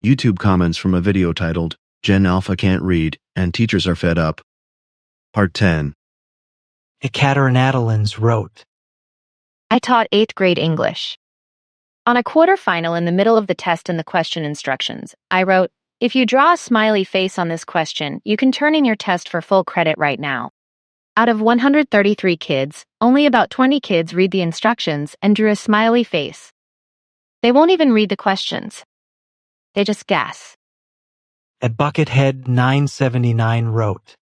YouTube comments from a video titled, Gen Alpha Can't Read and Teachers Are Fed Up. Part 10. Ekaterina wrote, I taught 8th grade English. On a quarterfinal in the middle of the test and the question instructions, I wrote, if you draw a smiley face on this question, you can turn in your test for full credit right now. Out of 133 kids, only about 20 kids read the instructions and drew a smiley face. They won't even read the questions. They just guess. At Buckethead 979 wrote,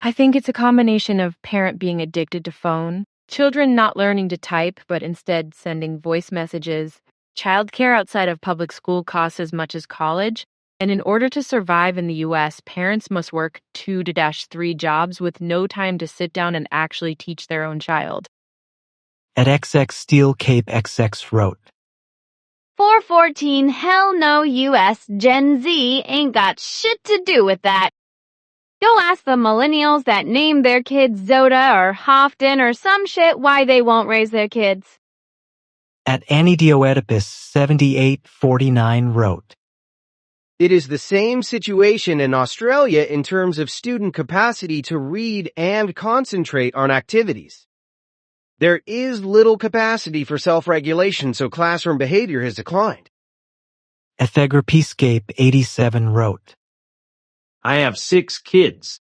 I think it's a combination of parent being addicted to phone, children not learning to type but instead sending voice messages, childcare outside of public school costs as much as college, and in order to survive in the U.S., parents must work 2-3 jobs with no time to sit down and actually teach their own child. At XX Steel Cape XX wrote, 414 hell no US Gen Z ain't got shit to do with that. Go ask the millennials that name their kids Zoda or Hofton or some shit why they won't raise their kids. At Anidioedipus 7849 wrote, It is the same situation in Australia in terms of student capacity to read and concentrate on activities. There is little capacity for self-regulation, so classroom behavior has declined. At Thegrapeescape 87 wrote, I have 6 kids.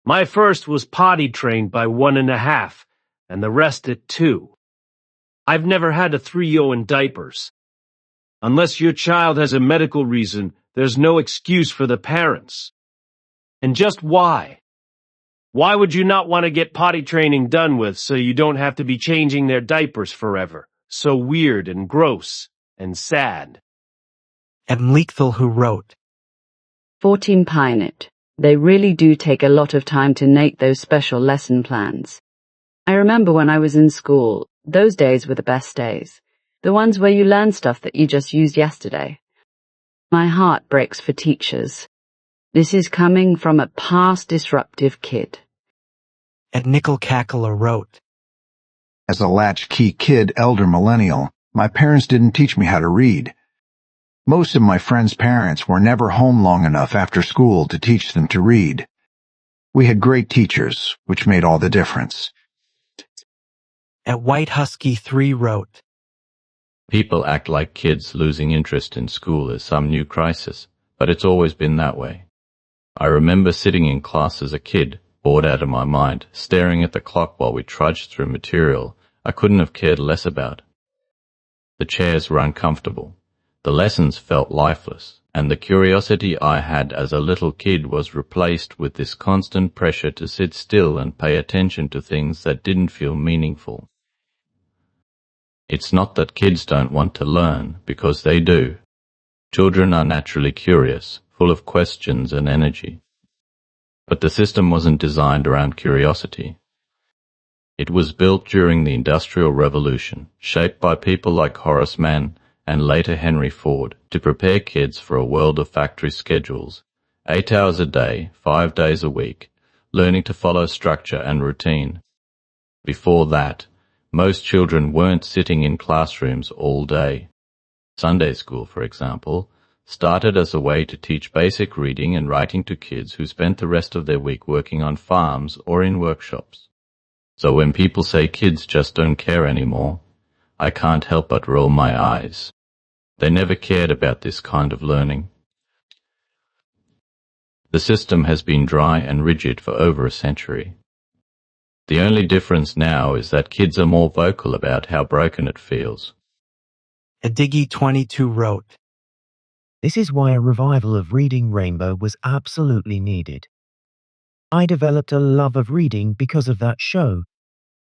My first was potty trained by 1.5, and the rest at 2. I've never had a 3-0 in diapers. Unless your child has a medical reason, there's no excuse for the parents. And just why? Why would you not want to get potty training done with so you don't have to be changing their diapers forever? So weird and gross and sad. At Mleekthal who wrote, 14 Pinot. They really do take a lot of time to make those special lesson plans. I remember when I was in school, those days were the best days. The ones where you learn stuff that you just used yesterday. My heart breaks for teachers. This is coming from a past disruptive kid. At Nickel Cackler wrote, As a latchkey kid elder millennial, my parents didn't teach me how to read. Most of my friends' parents were never home long enough after school to teach them to read. We had great teachers, which made all the difference. At White Husky 3 wrote, People act like kids losing interest in school is some new crisis, but it's always been that way. I remember sitting in class as a kid, bored out of my mind, staring at the clock while we trudged through material I couldn't have cared less about. The chairs were uncomfortable. The lessons felt lifeless, and the curiosity I had as a little kid was replaced with this constant pressure to sit still and pay attention to things that didn't feel meaningful. It's not that kids don't want to learn, because they do. Children are naturally curious, full of questions and energy. But the system wasn't designed around curiosity. It was built during the Industrial Revolution, shaped by people like Horace Mann and later Henry Ford, to prepare kids for a world of factory schedules, 8 hours a day, 5 days a week, learning to follow structure and routine. Before that, most children weren't sitting in classrooms all day. Sunday school, for example, started as a way to teach basic reading and writing to kids who spent the rest of their week working on farms or in workshops. So when people say kids just don't care anymore, I can't help but roll my eyes. They never cared about this kind of learning. The system has been dry and rigid for over a century. The only difference now is that kids are more vocal about how broken it feels. Diggy22 wrote, This is why a revival of Reading Rainbow was absolutely needed. I developed a love of reading because of that show.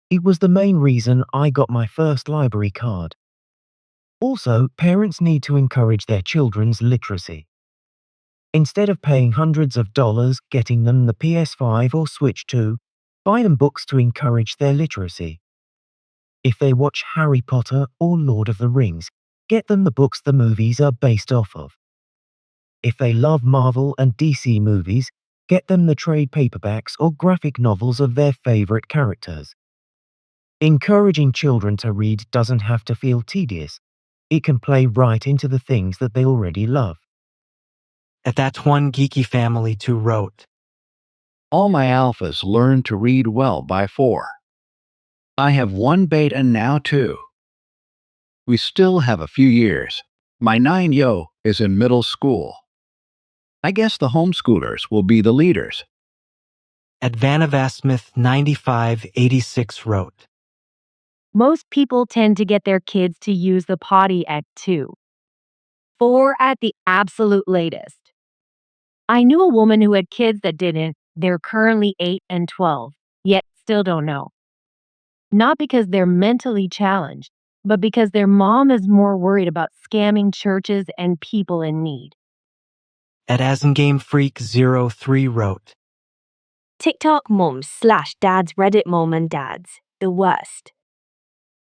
It was the main reason I got my first library card. Also, parents need to encourage their children's literacy. Instead of paying hundreds of dollars getting them the PS5 or Switch 2, buy them books to encourage their literacy. If they watch Harry Potter or Lord of the Rings, get them the books the movies are based off of. If they love Marvel and DC movies, get them the trade paperbacks or graphic novels of their favorite characters. Encouraging children to read doesn't have to feel tedious. It can play right into the things that they already love. At that one geeky family too wrote, All my alphas learned to read well by 4. I have one beta now too. We still have a few years. My 9-yo is in middle school. I guess the homeschoolers will be the leaders. At Vanavasmith 9586 wrote, Most people tend to get their kids to use the potty at 2, 4 at the absolute latest. I knew a woman who had kids that didn't. They're currently 8 and 12, yet still don't know. Not because they're mentally challenged, but because their mom is more worried about scamming churches and people in need. At AsnGameFreak03 wrote, TikTok moms/dads, Reddit mom and dads, the worst.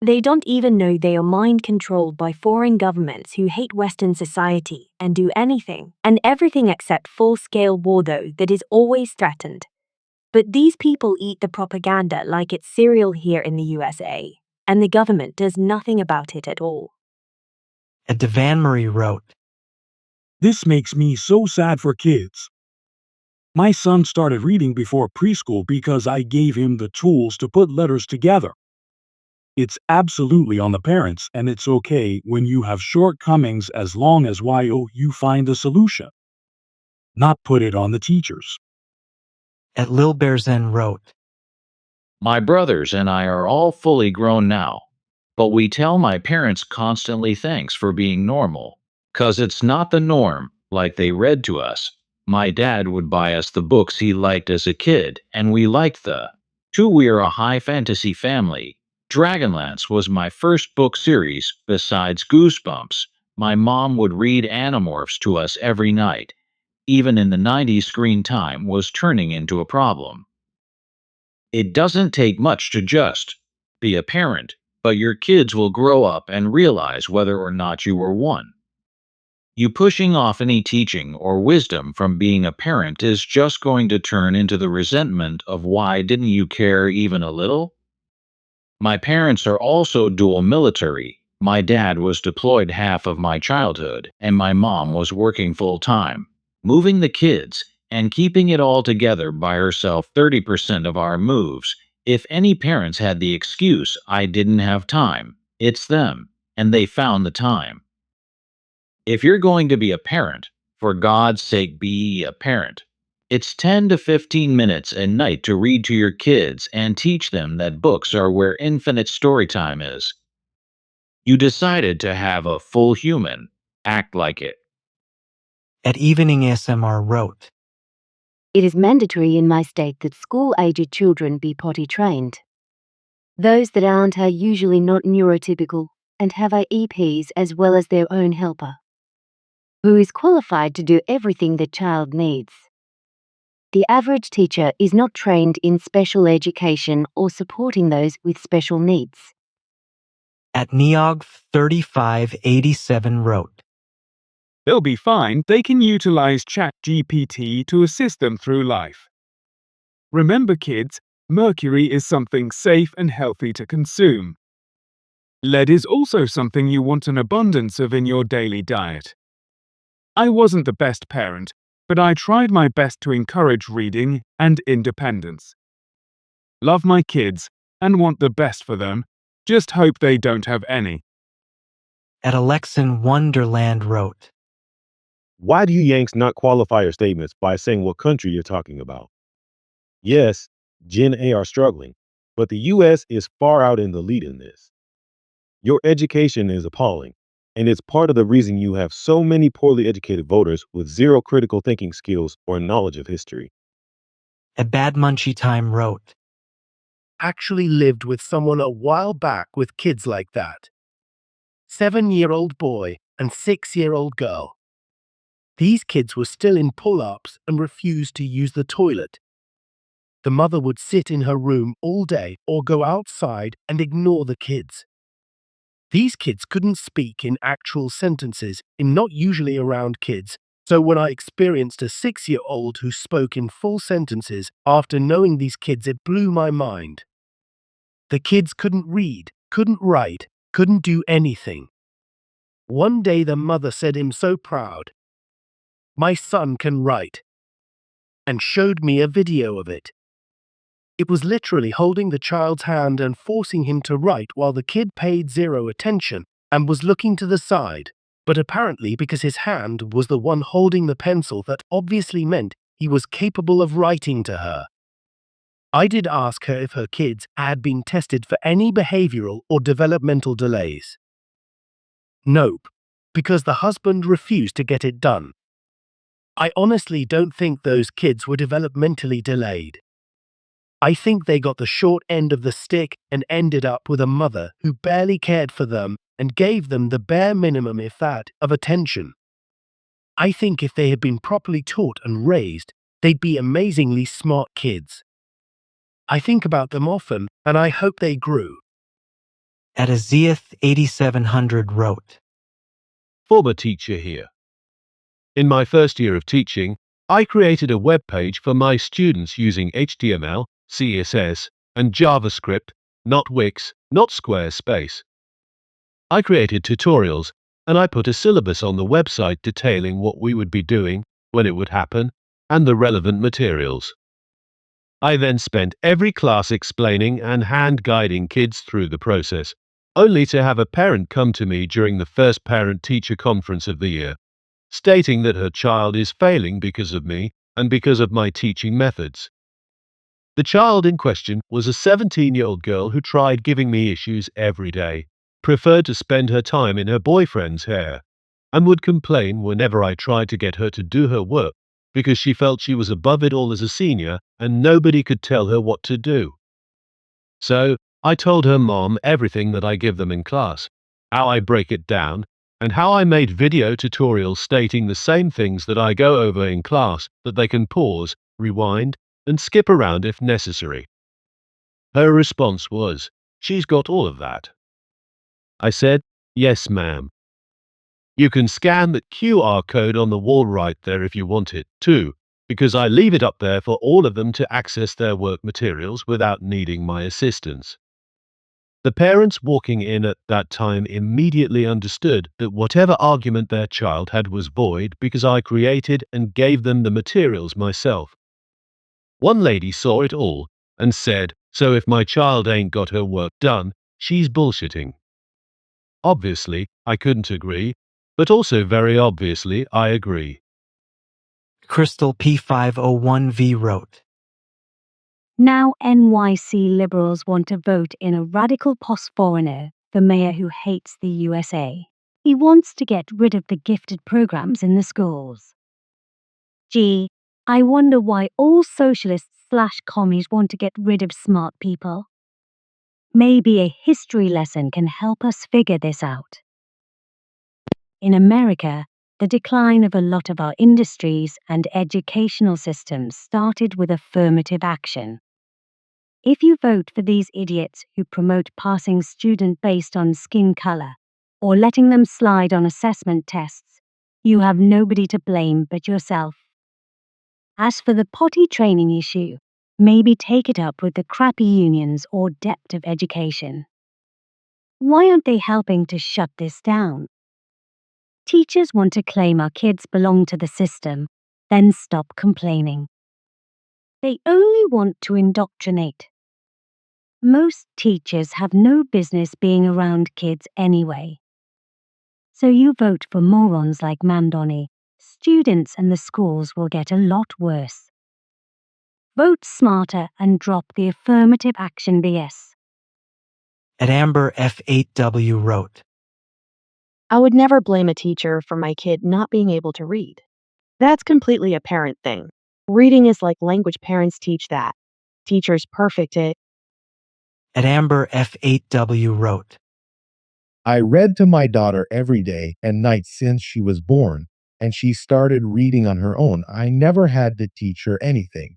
They don't even know they are mind controlled by foreign governments who hate Western society and do anything and everything except full-scale war though that is always threatened. But these people eat the propaganda like it's cereal here in the USA, and the government does nothing about it at all. At Devan Marie wrote, This makes me so sad for kids. My son started reading before preschool because I gave him the tools to put letters together. It's absolutely on the parents, and it's okay when you have shortcomings as long as you find a solution. Not put it on the teachers. At Lil Bearzen wrote, My brothers and I are all fully grown now, but we tell my parents constantly thanks for being normal, 'cause it's not the norm, like they read to us. My dad would buy us the books he liked as a kid, and we liked the. 2. We're a high fantasy family. Dragonlance was my first book series, besides Goosebumps. My mom would read Animorphs to us every night. Even in the 90s, screen time was turning into a problem. It doesn't take much to just be a parent, but your kids will grow up and realize whether or not you were one. You pushing off any teaching or wisdom from being a parent is just going to turn into the resentment of why didn't you care even a little? My parents are also dual military. My dad was deployed half of my childhood, and my mom was working full time, moving the kids and keeping it all together by herself 30% of our moves. If any parents had the excuse, I didn't have time, it's them, and they found the time. If you're going to be a parent, for God's sake be a parent. It's 10 to 15 minutes a night to read to your kids and teach them that books are where infinite story time is. You decided to have a full human. Act like it. At Evening ASMR wrote, It is mandatory in my state that school-aged children be potty trained. Those that aren't are usually not neurotypical and have IEPs as well as their own helper, who is qualified to do everything the child needs. The average teacher is not trained in special education or supporting those with special needs. At Neog 3587 wrote, They'll be fine. They can utilize ChatGPT to assist them through life. Remember, kids, mercury is something safe and healthy to consume. Lead is also something you want an abundance of in your daily diet. I wasn't the best parent, but I tried my best to encourage reading and independence. Love my kids and want the best for them, just hope they don't have any. At Alexin Wonderland wrote, Why do you Yanks not qualify your statements by saying what country you're talking about? Yes, Gen A are struggling, but the U.S. is far out in the lead in this. Your education is appalling, and it's part of the reason you have so many poorly educated voters with zero critical thinking skills or knowledge of history. At Bad Munchie Time wrote, Actually lived with someone a while back with kids like that. 7-year-old boy and 6-year-old girl. These kids were still in pull-ups and refused to use the toilet. The mother would sit in her room all day or go outside and ignore the kids. These kids couldn't speak in actual sentences. I'm not usually around kids, so when I experienced a 6-year-old who spoke in full sentences after knowing these kids, it blew my mind. The kids couldn't read, couldn't write, couldn't do anything. One day the mother said, "I'm so proud." "My son can write," and showed me a video of it. It was literally holding the child's hand and forcing him to write while the kid paid zero attention and was looking to the side. But apparently, because his hand was the one holding the pencil, that obviously meant he was capable of writing to her. I did ask her if her kids had been tested for any behavioral or developmental delays. Nope, because the husband refused to get it done. I honestly don't think those kids were developmentally delayed. I think they got the short end of the stick and ended up with a mother who barely cared for them and gave them the bare minimum, if that, of attention. I think if they had been properly taught and raised, they'd be amazingly smart kids. I think about them often, and I hope they grew. Adaziath 8700 wrote, Former teacher here. In my first year of teaching, I created a web page for my students using HTML, CSS, and JavaScript, not Wix, not Squarespace. I created tutorials, and I put a syllabus on the website detailing what we would be doing, when it would happen, and the relevant materials. I then spent every class explaining and hand-guiding kids through the process, only to have a parent come to me during the first parent-teacher conference of the year, stating that her child is failing because of me and because of my teaching methods. The child in question was a 17-year-old girl who tried giving me issues every day, preferred to spend her time in her boyfriend's hair, and would complain whenever I tried to get her to do her work because she felt she was above it all as a senior and nobody could tell her what to do. So, I told her mom everything that I give them in class, how I break it down, and how I made video tutorials stating the same things that I go over in class that they can pause, rewind, and skip around if necessary. Her response was, "She's got all of that." I said, "Yes, ma'am. You can scan the QR code on the wall right there if you want it, too, because I leave it up there for all of them to access their work materials without needing my assistance." The parents walking in at that time immediately understood that whatever argument their child had was void because I created and gave them the materials myself. One lady saw it all and said, "So if my child ain't got her work done, she's bullshitting." Obviously, I couldn't agree, but also very obviously I agree. Crystal P501V wrote, Now NYC Liberals want to vote in a radical post-foreigner, the mayor who hates the USA. He wants to get rid of the gifted programs in the schools. Gee, I wonder why all socialists/commies want to get rid of smart people. Maybe a history lesson can help us figure this out. In America, the decline of a lot of our industries and educational systems started with affirmative action. If you vote for these idiots who promote passing students based on skin color or letting them slide on assessment tests, you have nobody to blame but yourself. As for the potty training issue, maybe take it up with the crappy unions or depth of education. Why aren't they helping to shut this down? Teachers want to claim our kids belong to the system, then stop complaining. They only want to indoctrinate. Most teachers have no business being around kids anyway. So you vote for morons like Mandoni, students and the schools will get a lot worse. Vote smarter and drop the affirmative action BS. Amber F8W wrote, I would never blame a teacher for my kid not being able to read. That's completely a parent thing. Reading is like language, parents teach that. Teachers perfect it. Amber F8W wrote, I read to my daughter every day and night since she was born, and she started reading on her own. I never had to teach her anything.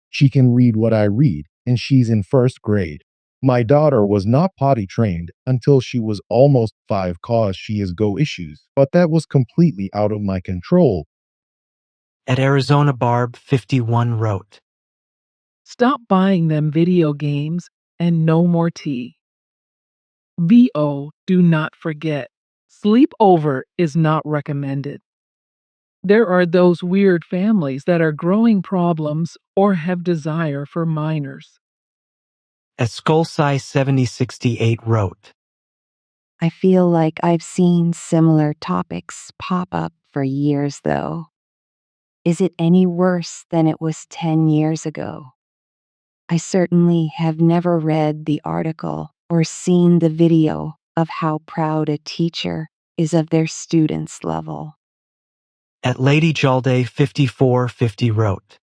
She can read what I read, and she's in first grade. My daughter was not potty trained until she was almost 5 cause she has go issues, but that was completely out of my control. Arizona Barb 51 wrote, Stop buying them video games and no more tea. VO, do not forget. Sleep over is not recommended. There are those weird families that are growing problems or have desire for minors. Escolsi 7068 wrote, I feel like I've seen similar topics pop up for years, though. Is it any worse than it was 10 years ago? I certainly have never read the article or seen the video of how proud a teacher is of their students' level. At Lady Jalde 5450 wrote,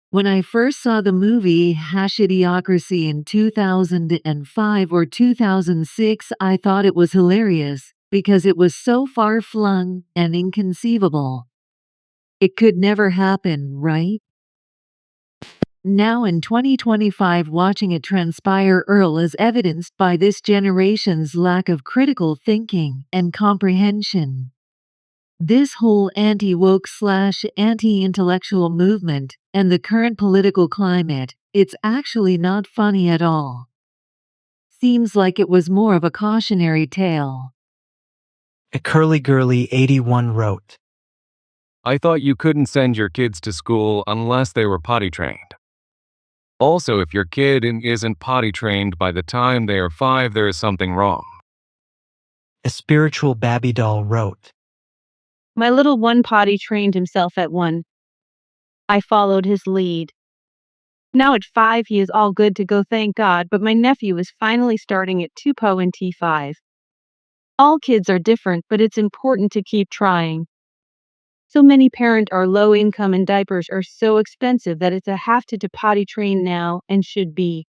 When I first saw the movie Hashidiocracy in 2005 or 2006, I thought it was hilarious because it was so far-flung and inconceivable. It could never happen, right? Now in 2025, watching it transpire is evidenced by this generation's lack of critical thinking and comprehension. This whole anti-woke / anti-intellectual movement and the current political climate, it's actually not funny at all. Seems like it was more of a cautionary tale. A Curly Girly 81 wrote, I thought you couldn't send your kids to school unless they were potty trained. Also, if your kid isn't potty trained by the time they are 5, there is something wrong. A Spiritual Babby Doll wrote, My little one potty trained himself at 1. I followed his lead. Now at 5 he is all good to go, thank God, but my nephew is finally starting at 2 and T5. All kids are different, but it's important to keep trying. So many parents are low income and diapers are so expensive that it's a have to potty train now and should be.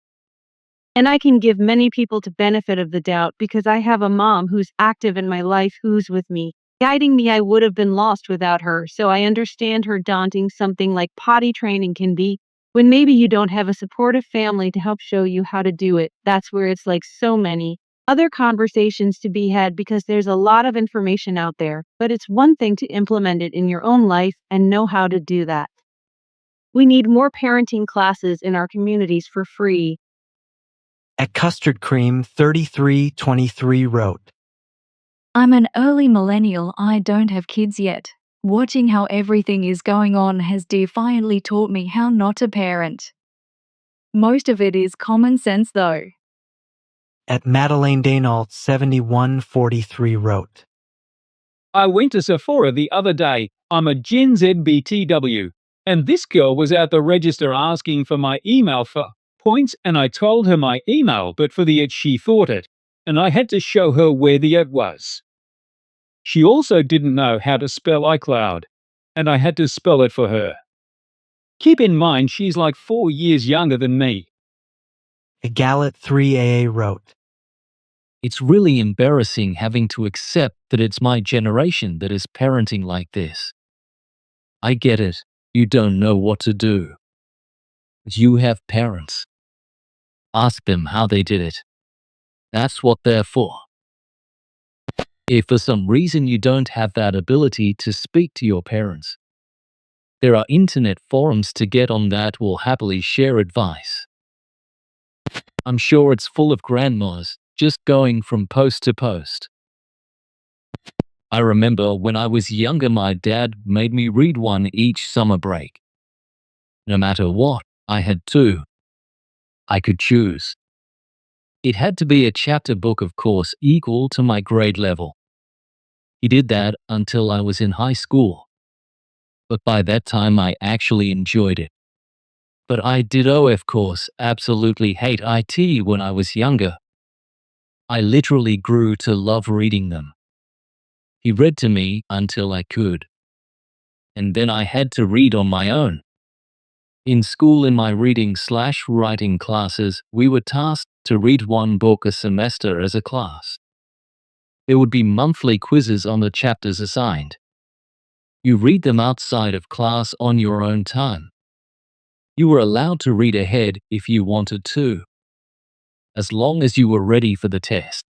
And I can give many people the benefit of the doubt because I have a mom who's active in my life, who's with me, guiding me. I would have been lost without her, so I understand her daunting something like potty training can be when maybe you don't have a supportive family to help show you how to do it. That's where it's like so many other conversations to be had because there's a lot of information out there, but it's one thing to implement it in your own life and know how to do that. We need more parenting classes in our communities for free. At Custard Cream 3323 wrote, I'm an early millennial. I don't have kids yet. Watching how everything is going on has defiantly taught me how not to parent. Most of it is common sense, though. At Madeleine Daynault 7143 wrote, I went to Sephora the other day. I'm a Gen Z BTW, and this girl was at the register asking for my email for points, and I told her my email, but for the she thought it, and I had to show her where the was. She also didn't know how to spell iCloud, and I had to spell it for her. Keep in mind she's like 4 years younger than me. A Gallet 3AA wrote, It's really embarrassing having to accept that it's my generation that is parenting like this. I get it. You don't know what to do. But you have parents. Ask them how they did it. That's what they're for. If for some reason you don't have that ability to speak to your parents, there are internet forums to get on that will happily share advice. I'm sure it's full of grandmas just going from post to post. I remember when I was younger, my dad made me read one each summer break. No matter what, I had to. I could choose. It had to be a chapter book, of course, equal to my grade level. He did that until I was in high school. But by that time, I actually enjoyed it. But I did, of course, absolutely hate IT when I was younger. I literally grew to love reading them. He read to me until I could. And then I had to read on my own. In school, in my reading/writing classes, we were tasked to read one book a semester as a class. There would be monthly quizzes on the chapters assigned. You read them outside of class on your own time. You were allowed to read ahead if you wanted to, as long as you were ready for the test.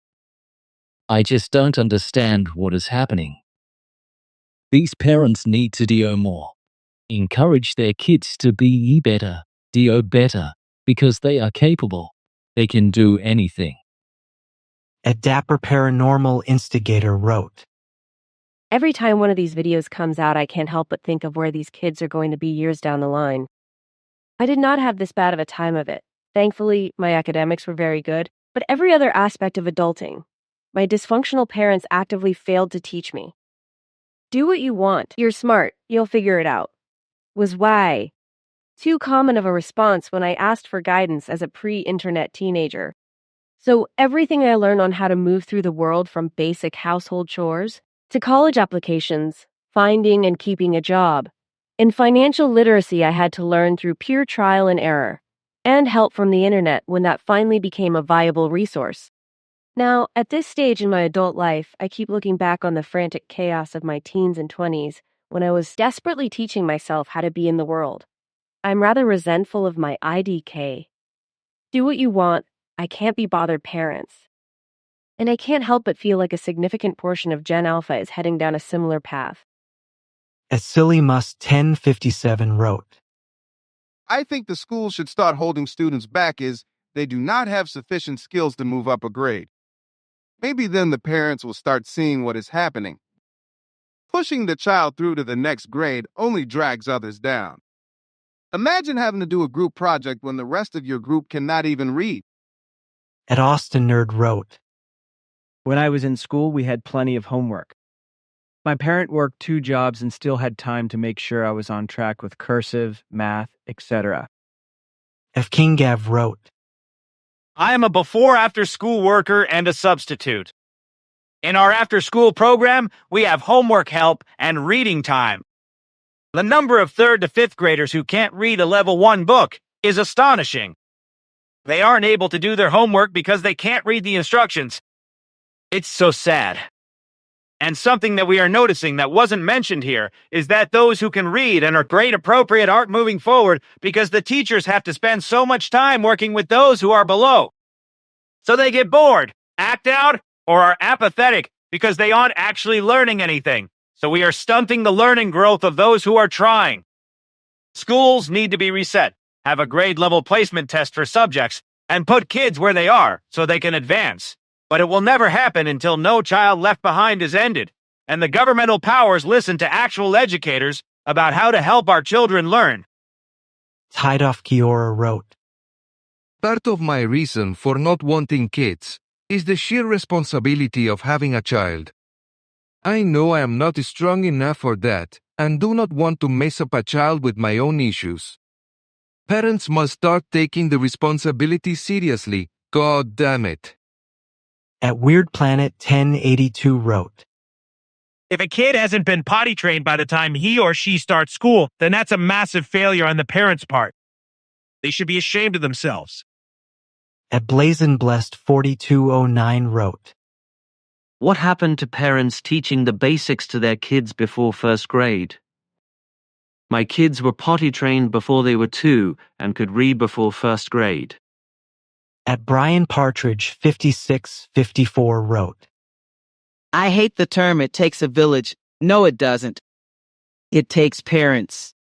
I just don't understand what is happening. These parents need to do more. Encourage their kids to be better, do better, because they are capable. They can do anything. A Dapper Paranormal Instigator wrote, Every time one of these videos comes out, I can't help but think of where these kids are going to be years down the line. I did not have this bad of a time of it. Thankfully, my academics were very good, but every other aspect of adulting, my dysfunctional parents actively failed to teach me. Do what you want. You're smart. You'll figure it out. Was why too common of a response when I asked for guidance as a pre-internet teenager. So everything I learned on how to move through the world, from basic household chores to college applications, finding and keeping a job, and financial literacy, I had to learn through pure trial and error, and help from the internet when that finally became a viable resource. Now, at this stage in my adult life, I keep looking back on the frantic chaos of my teens and 20s when I was desperately teaching myself how to be in the world. I'm rather resentful of my IDK. Do what you want, I can't be bothered parents. And I can't help but feel like a significant portion of Gen Alpha is heading down a similar path. As Silly Must 1057 wrote, I think the school should start holding students back as they do not have sufficient skills to move up a grade. Maybe then the parents will start seeing what is happening. Pushing the child through to the next grade only drags others down. Imagine having to do a group project when the rest of your group cannot even read. At Austin Nerd wrote, When I was in school, we had plenty of homework. My parent worked 2 jobs and still had time to make sure I was on track with cursive, math, etc. F. King Gav wrote, I am a before-after-school worker and a substitute. In our after-school program, we have homework help and reading time. The number of 3rd to 5th graders who can't read a level 1 book is astonishing. They aren't able to do their homework because they can't read the instructions. It's so sad. And something that we are noticing that wasn't mentioned here is that those who can read and are grade appropriate aren't moving forward because the teachers have to spend so much time working with those who are below. So they get bored, act out, or are apathetic because they aren't actually learning anything. So we are stunting the learning growth of those who are trying. Schools need to be reset, have a grade level placement test for subjects, and put kids where they are so they can advance. But it will never happen until No Child Left Behind is ended, and the governmental powers listen to actual educators about how to help our children learn. Tidef Kiora wrote, Part of my reason for not wanting kids is the sheer responsibility of having a child. I know I am not strong enough for that and do not want to mess up a child with my own issues. Parents must start taking the responsibility seriously. God damn it. At Weird Planet 1082 wrote, If a kid hasn't been potty trained by the time he or she starts school, then that's a massive failure on the parents' part. They should be ashamed of themselves. At Blazin Blessed 4209 wrote, What happened to parents teaching the basics to their kids before 1st grade? My kids were potty trained before they were 2 and could read before 1st grade. At Brian Partridge 5654 wrote, I hate the term "it takes a village." No, it doesn't. It takes parents.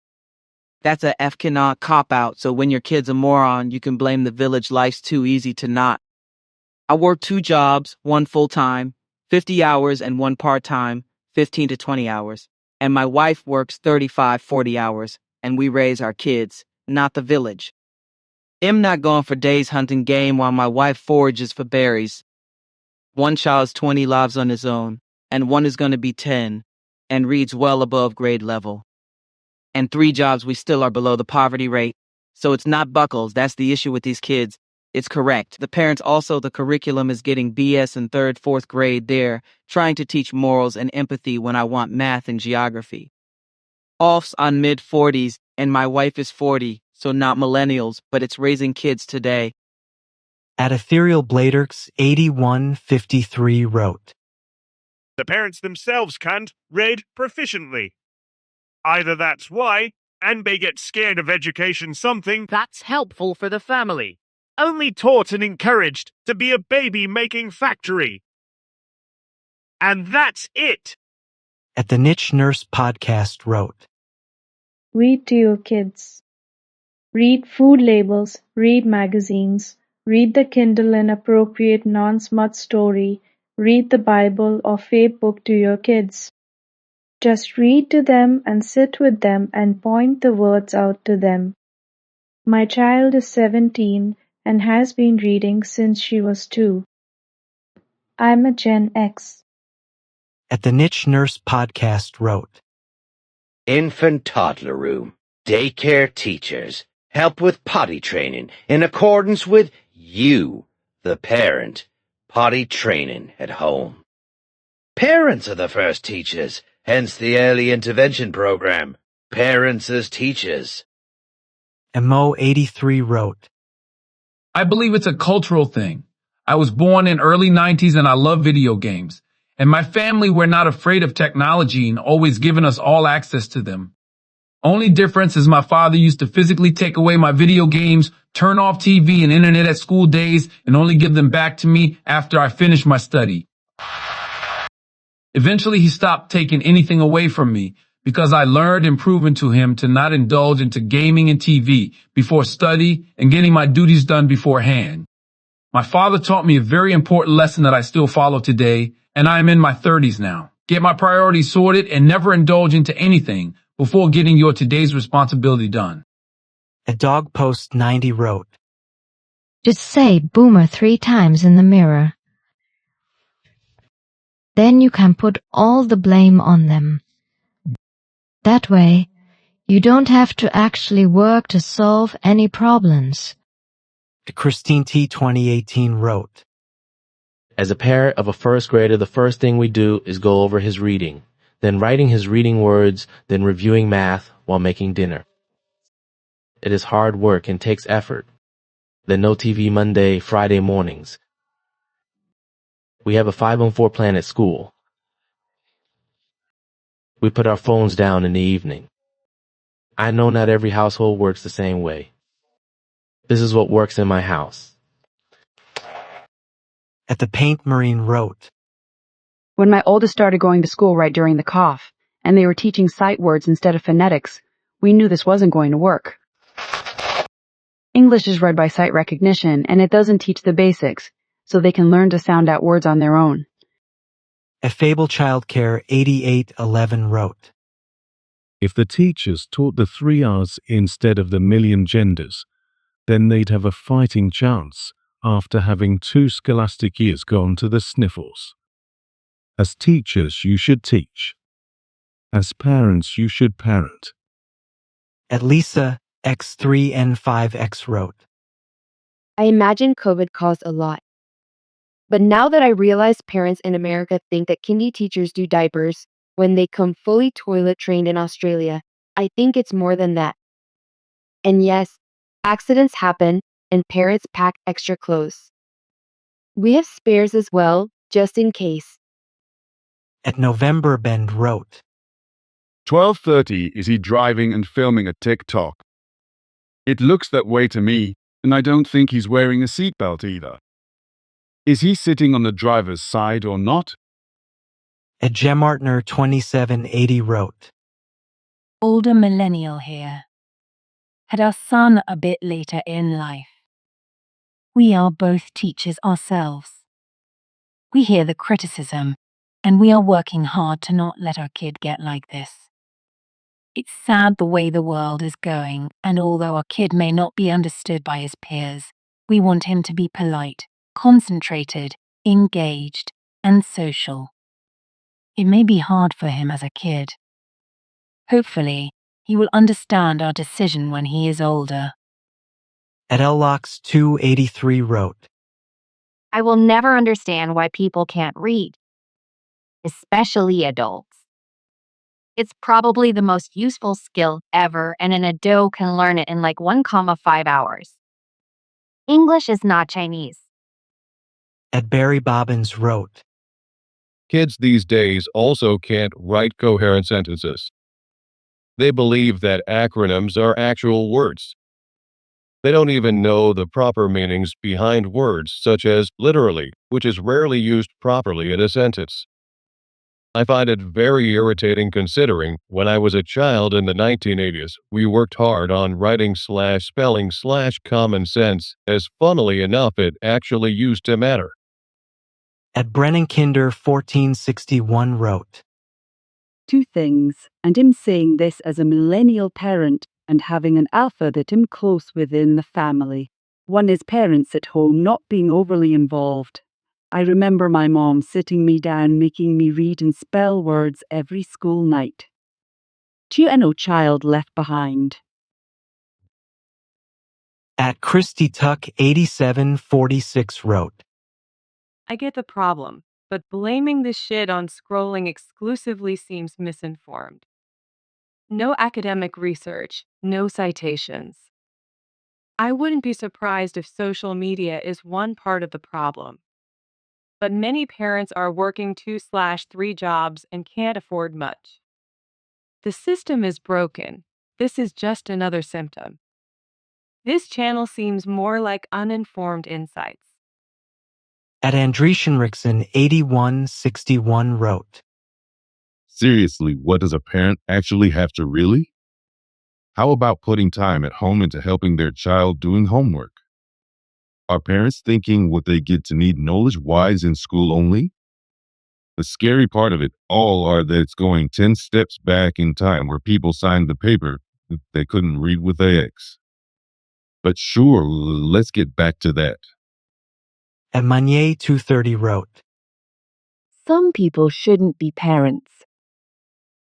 That's a F-cannot cop-out, so when your kid's a moron, you can blame the village. Life's too easy to not. I work 2 jobs, 1 full-time, 50 hours, and 1 part-time, 15 to 20 hours. And my wife works 35, 40 hours, and we raise our kids, not the village. I'm not going for days hunting game while my wife forages for berries. 1 child's 20 lives on his own, and 1 is going to be 10, and reads well above grade level. And 3 jobs, we still are below the poverty rate. So it's not buckles, that's the issue with these kids. It's correct. The parents also, the curriculum is getting BS in 3rd, 4th grade there, trying to teach morals and empathy when I want math and geography. Offs on mid-40s, and my wife is 40, so not millennials, but it's raising kids today. At Ethereal Bladerx 8153 wrote, The parents themselves can't read proficiently. Either that's why, and they get scared of education something that's helpful for the family. Only taught and encouraged to be a baby-making factory. And that's it. At the Niche Nurse Podcast wrote, Read to your kids. Read food labels, read magazines, read the Kindle and appropriate non-smut story, read the Bible or faith book to your kids. Just read to them and sit with them and point the words out to them. My child is 17 and has been reading since she was 2. I'm a Gen X. At the Niche Nurse podcast wrote, Infant toddler room, daycare teachers, help with potty training in accordance with you, the parent, potty training at home. Parents are the first teachers, hence the early intervention program, Parents as Teachers. Mo83 wrote, I believe it's a cultural thing. I was born in early 90s and I love video games. And my family were not afraid of technology and always given us all access to them. Only difference is my father used to physically take away my video games, turn off TV and internet at school days, and only give them back to me after I finished my study. Eventually he stopped taking anything away from me because I learned and proven to him to not indulge into gaming and TV before study and getting my duties done beforehand. My father taught me a very important lesson that I still follow today, and I am in my 30s now. Get my priorities sorted and never indulge into anything before getting your today's responsibility done. A Dog Post 90 wrote, Just say boomer 3 times in the mirror. Then you can put all the blame on them. That way, you don't have to actually work to solve any problems. Christine T. 2018 wrote, As a parent of a first grader, the first thing we do is go over his reading, then writing his reading words, then reviewing math while making dinner. It is hard work and takes effort. Then no TV Monday, Friday mornings. We have a 5-on-4 plan at school. We put our phones down in the evening. I know not every household works the same way. This is what works in my house. At the Paint Marine wrote, When my oldest started going to school right during the cough, and they were teaching sight words instead of phonetics, we knew this wasn't going to work. English is read by sight recognition, and it doesn't teach the basics, so they can learn to sound out words on their own. At Fable Childcare 8811 wrote, If the teachers taught the 3 R's instead of the million genders, then they'd have a fighting chance after having 2 scholastic years gone to the sniffles. As teachers, you should teach. As parents, you should parent. At Lisa X3N5X wrote, I imagine COVID caused a lot. But now that I realize parents in America think that kindy teachers do diapers when they come fully toilet trained in Australia, I think it's more than that. And yes, accidents happen and parents pack extra clothes. We have spares as well, just in case. At November Bend wrote, 12:30 is he driving and filming a TikTok. It looks that way to me, and I don't think he's wearing a seatbelt either. Is he sitting on the driver's side or not? At Gemartner 2780 wrote, Older millennial here. Had our son a bit later in life. We are both teachers ourselves. We hear the criticism, and we are working hard to not let our kid get like this. It's sad the way the world is going, and although our kid may not be understood by his peers, we want him to be polite, concentrated, engaged, and social. It may be hard for him as a kid. Hopefully, he will understand our decision when he is older. At LLox 283 wrote, I will never understand why people can't read, especially adults. It's probably the most useful skill ever, and an adult can learn it in like 1,5 hours. English is not Chinese. At Barry Bobbins wrote, Kids these days also can't write coherent sentences. They believe that acronyms are actual words. They don't even know the proper meanings behind words such as literally, which is rarely used properly in a sentence. I find it very irritating considering when I was a child in the 1980s, we worked hard on writing/spelling/common sense, as funnily enough it actually used to matter. At Brennan Kinder 1461 wrote, two things, and I'm saying this as a millennial parent and having an alpha that I'm close within the family. One is parents at home not being overly involved. I remember my mom sitting me down making me read and spell words every school night. No child left behind. At Christy Tuck 8746 wrote, I get the problem, but blaming the shit on scrolling exclusively seems misinformed. No academic research, no citations. I wouldn't be surprised if social media is one part of the problem. But many parents are working 2/3 jobs and can't afford much. The system is broken. This is just another symptom. This channel seems more like uninformed insights. At Andreeshenriksen 8161 wrote, Seriously, what does a parent actually have to really? How about putting time at home into helping their child doing homework? Are parents thinking what they get to need knowledge-wise in school only? The scary part of it all are that it's going 10 steps back in time where people signed the paper that they couldn't read with their X. But sure, let's get back to that. At Manier 230 wrote, Some people shouldn't be parents.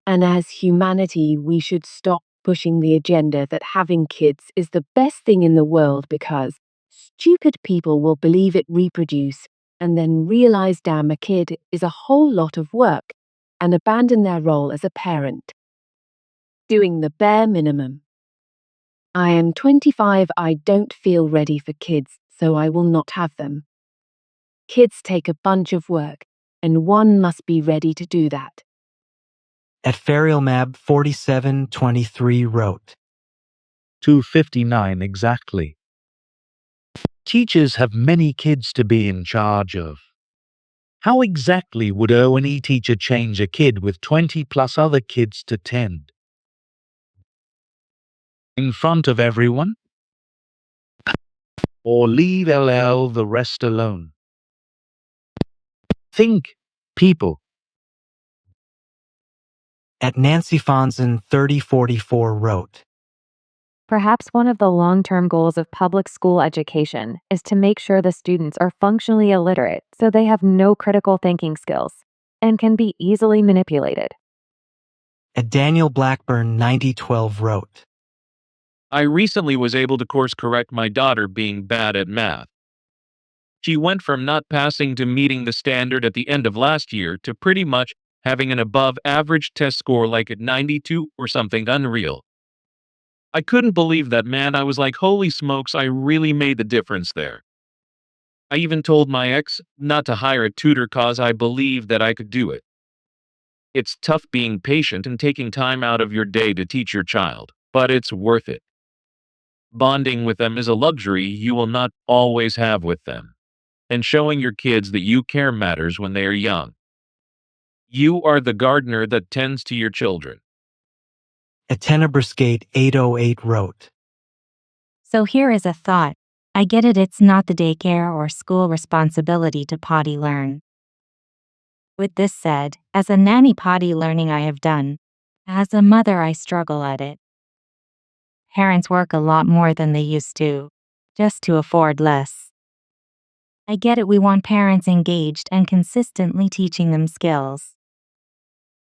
And as humanity, we should stop pushing the agenda that having kids is the best thing in the world because stupid people will believe it reproduce and then realize damn a kid is a whole lot of work and abandon their role as a parent. Doing the bare minimum. I am 25, I don't feel ready for kids, so I will not have them. Kids take a bunch of work, and one must be ready to do that. At Ferialmab 4723 wrote, 259 exactly. Teachers have many kids to be in charge of. How exactly would O&E teacher change a kid with 20 plus other kids to tend? In front of everyone? Or leave LL the rest alone? Think, people. At Nancy Fonson 3044 wrote, Perhaps one of the long-term goals of public school education is to make sure the students are functionally illiterate so they have no critical thinking skills and can be easily manipulated. At Daniel Blackburn 9012 wrote, I recently was able to course correct my daughter being bad at math. She went from not passing to meeting the standard at the end of last year to pretty much having an above average test score like at 92 or something unreal. I couldn't believe that, man. I was like, holy smokes, I really made the difference there. I even told my ex not to hire a tutor cause I believed that I could do it. It's tough being patient and taking time out of your day to teach your child, but it's worth it. Bonding with them is a luxury you will not always have with them. And showing your kids that you care matters when they are young. You are the gardener that tends to your children. At Tenebrasgate 808 wrote, So here is a thought. I get it, it's not the daycare or school responsibility to potty learn. With this said, as a nanny potty learning I have done. As a mother I struggle at it. Parents work a lot more than they used to, just to afford less. I get it, we want parents engaged and consistently teaching them skills.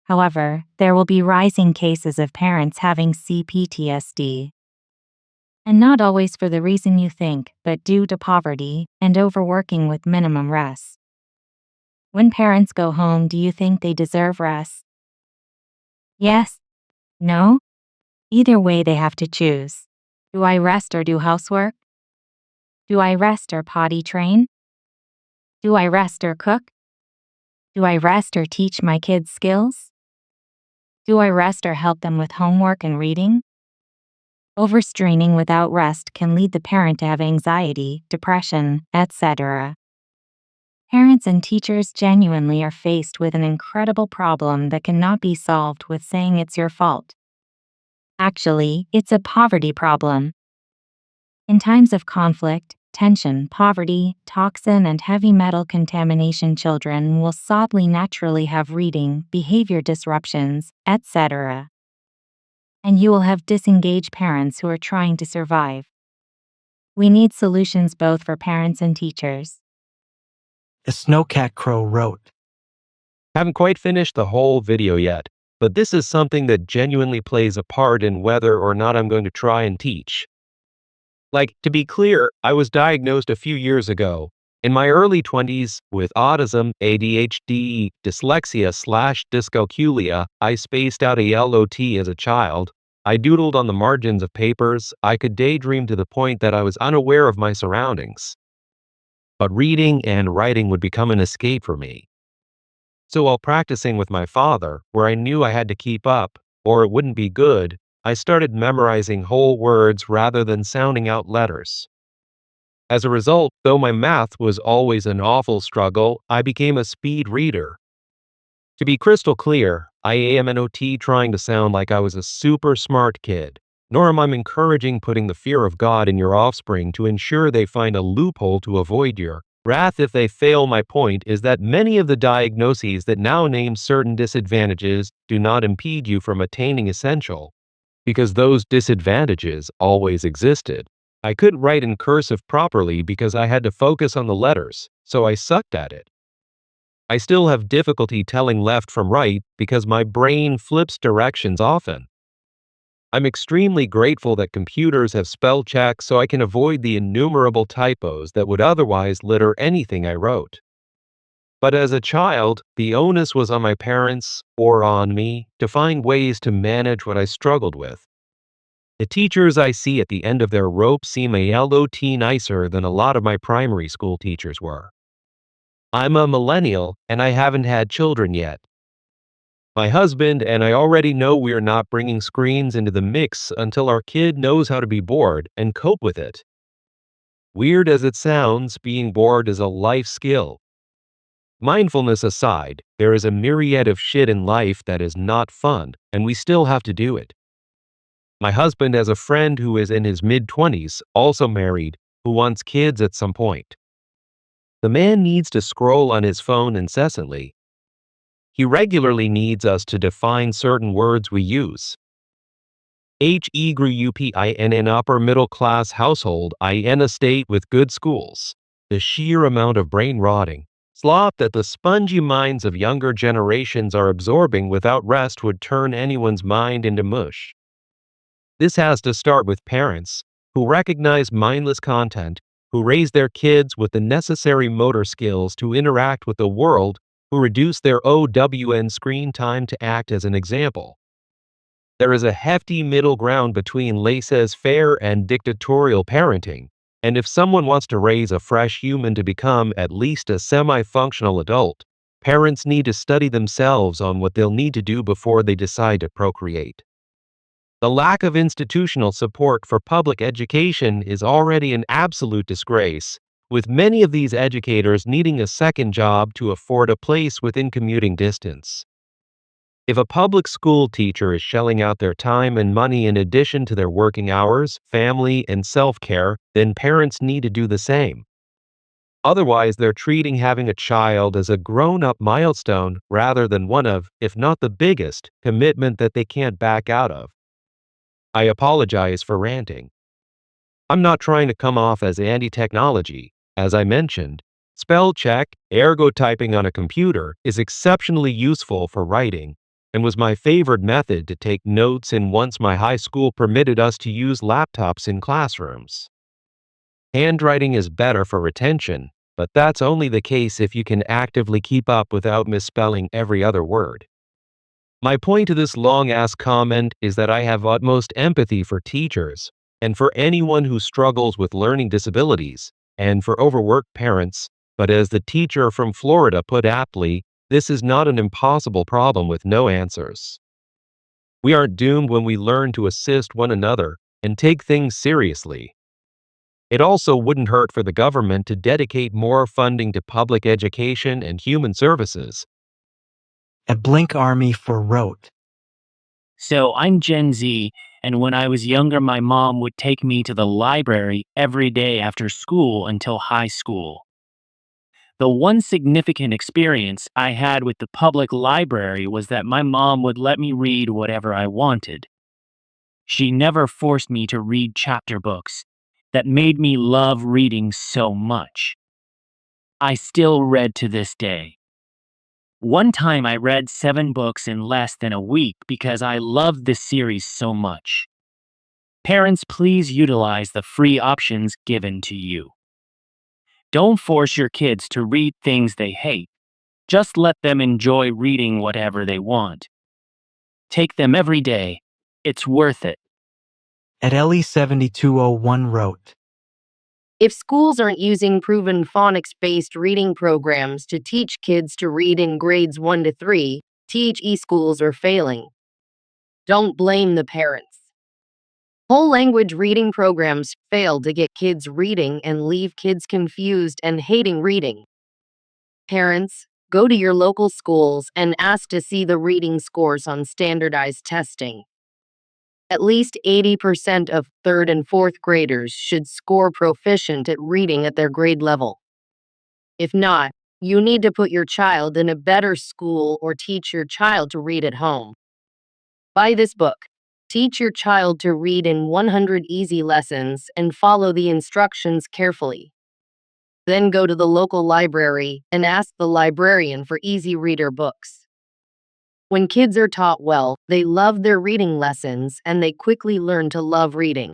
However, there will be rising cases of parents having CPTSD. And not always for the reason you think, but due to poverty and overworking with minimum rest. When parents go home, do you think they deserve rest? Yes? No? Either way, they have to choose. Do I rest or do housework? Do I rest or potty train? Do I rest or cook? Do I rest or teach my kids skills? Do I rest or help them with homework and reading? Overstraining without rest can lead the parent to have anxiety, depression, etc. Parents and teachers genuinely are faced with an incredible problem that cannot be solved with saying it's your fault. Actually, it's a poverty problem. In times of conflict, tension, poverty, toxin, and heavy metal contamination, children will sadly naturally have reading, behavior disruptions, etc. And you will have disengaged parents who are trying to survive. We need solutions both for parents and teachers. A snowcat crow wrote. Haven't quite finished the whole video yet, but this is something that genuinely plays a part in whether or not I'm going to try and teach. Like, to be clear, I was diagnosed a few years ago, in my early 20s, with autism, ADHD, dyslexia/dyscalculia. I spaced out a LOT as a child. I doodled on the margins of papers. I could daydream to the point that I was unaware of my surroundings. But reading and writing would become an escape for me. So while practicing with my father, where I knew I had to keep up, or it wouldn't be good, I started memorizing whole words rather than sounding out letters. As a result, though my math was always an awful struggle, I became a speed reader. To be crystal clear, I am not trying to sound like I was a super smart kid, nor am I encouraging putting the fear of God in your offspring to ensure they find a loophole to avoid your wrath if they fail. My point is that many of the diagnoses that now name certain disadvantages do not impede you from attaining essential, because those disadvantages always existed. I couldn't write in cursive properly because I had to focus on the letters, so I sucked at it. I still have difficulty telling left from right because my brain flips directions often. I'm extremely grateful that computers have spell check so I can avoid the innumerable typos that would otherwise litter anything I wrote. But as a child, the onus was on my parents, or on me, to find ways to manage what I struggled with. The teachers I see at the end of their rope seem a lot nicer than a lot of my primary school teachers were. I'm a millennial, and I haven't had children yet. My husband and I already know we are not bringing screens into the mix until our kid knows how to be bored and cope with it. Weird as it sounds, being bored is a life skill. Mindfulness aside, there is a myriad of shit in life that is not fun, and we still have to do it. My husband has a friend who is in his mid-20s, also married, who wants kids at some point. The man needs to scroll on his phone incessantly. He regularly needs us to define certain words we use. He grew up in an upper middle class household in a state with good schools. The sheer amount of brain rotting, slop that the spongy minds of younger generations are absorbing without rest would turn anyone's mind into mush. This has to start with parents who recognize mindless content, who raise their kids with the necessary motor skills to interact with the world, who reduce their OWN screen time to act as an example. There is a hefty middle ground between laissez-faire and dictatorial parenting, and if someone wants to raise a fresh human to become at least a semi-functional adult, parents need to study themselves on what they'll need to do before they decide to procreate. The lack of institutional support for public education is already an absolute disgrace, with many of these educators needing a second job to afford a place within commuting distance. If a public school teacher is shelling out their time and money in addition to their working hours, family, and self-care, then parents need to do the same. Otherwise, they're treating having a child as a grown-up milestone rather than one of, if not the biggest, commitment that they can't back out of. I apologize for ranting. I'm not trying to come off as anti-technology. As I mentioned, spell check, ergo typing on a computer, is exceptionally useful for writing and was my favorite method to take notes in once my high school permitted us to use laptops in classrooms. Handwriting is better for retention, but that's only the case if you can actively keep up without misspelling every other word. My point to this long-ass comment is that I have utmost empathy for teachers, and for anyone who struggles with learning disabilities, and for overworked parents, but as the teacher from Florida put aptly, this is not an impossible problem with no answers. We aren't doomed when we learn to assist one another and take things seriously. It also wouldn't hurt for the government to dedicate more funding to public education and human services. A Blink Army for wrote. So I'm Gen Z, And when I was younger, my mom would take me to the library every day after school until high school. The one significant experience I had with the public library was that my mom would let me read whatever I wanted. She never forced me to read chapter books that made me love reading so much. I still read to this day. One time I read 7 books in less than a week because I loved this series so much. Parents, please utilize the free options given to you. Don't force your kids to read things they hate. Just let them enjoy reading whatever they want. Take them every day. It's worth it. At Ellie7201 wrote, If schools aren't using proven phonics-based reading programs to teach kids to read in grades 1 to 3, THE schools are failing. Don't blame the parents. Whole language reading programs fail to get kids reading and leave kids confused and hating reading. Parents, go to your local schools and ask to see the reading scores on standardized testing. At least 80% of 3rd and 4th graders should score proficient at reading at their grade level. If not, you need to put your child in a better school or teach your child to read at home. Buy this book. Teach your child to read in 100 easy lessons and follow the instructions carefully. Then go to the local library and ask the librarian for easy reader books. When kids are taught well, they love their reading lessons and they quickly learn to love reading.